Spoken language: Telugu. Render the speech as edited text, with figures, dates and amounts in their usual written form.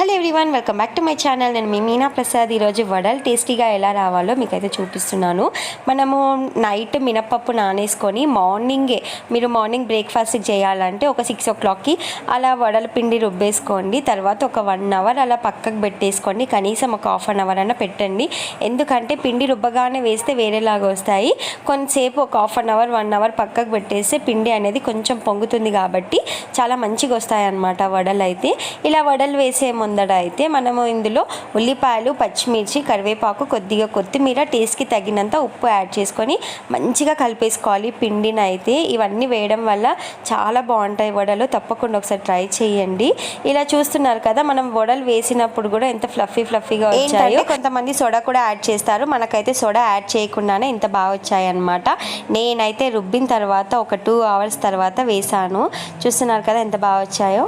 Hello everyone, welcome back to my channel. నేను మీ మీనా ప్రసాద్. ఈరోజు వడలు టేస్టీగా ఎలా రావాలో మీకైతే చూపిస్తున్నాను. మనము నైట్ మినపప్పు నానేసుకొని మీరు మార్నింగ్ బ్రేక్ఫాస్ట్కి చేయాలంటే ఒక 6 o'clockకి అలా వడల పిండి రుబ్బేసుకోండి. తర్వాత ఒక 1 hour అలా పక్కకు పెట్టేసుకోండి. కనీసం ఒక 1/2 hour అన్న పెట్టండి. ఎందుకంటే పిండి రుబ్బగానే వేస్తే వేరేలాగా వస్తాయి. కొంతసేపు ఒక 1/2 hour 1 hour పక్కకు పెట్టేస్తే పిండి అనేది కొంచెం పొంగుతుంది కాబట్టి చాలా మంచిగా వస్తాయి అన్నమాట వడలు అయితే. ఇలా వడలు వేసే ముందడ అయితే మనము ఇందులో ఉల్లిపాయలు, పచ్చిమిర్చి, కరివేపాకు, కొద్దిగా కొత్తిమీర, టేస్ట్కి తగినంత ఉప్పు యాడ్ చేసుకొని మంచిగా కలిపేసుకోవాలి పిండిని అయితే. ఇవన్నీ వేయడం వల్ల చాలా బాగుంటాయి వడలు. తప్పకుండా ఒకసారి ట్రై చేయండి. ఇలా చూస్తున్నారు కదా, మనం వడలు వేసినప్పుడు కూడా ఎంత ఫ్లఫీగా వచ్చాయో. కొంతమంది సోడా కూడా యాడ్ చేస్తారు, మనకైతే సోడా యాడ్ చేయకుండానే ఇంత బాగా వచ్చాయి అన్నమాట. నేనైతే రుబ్బిన తర్వాత ఒక 2 hours తర్వాత వేసాను. చూస్తున్నారు కదా ఎంత బాగా వచ్చాయో.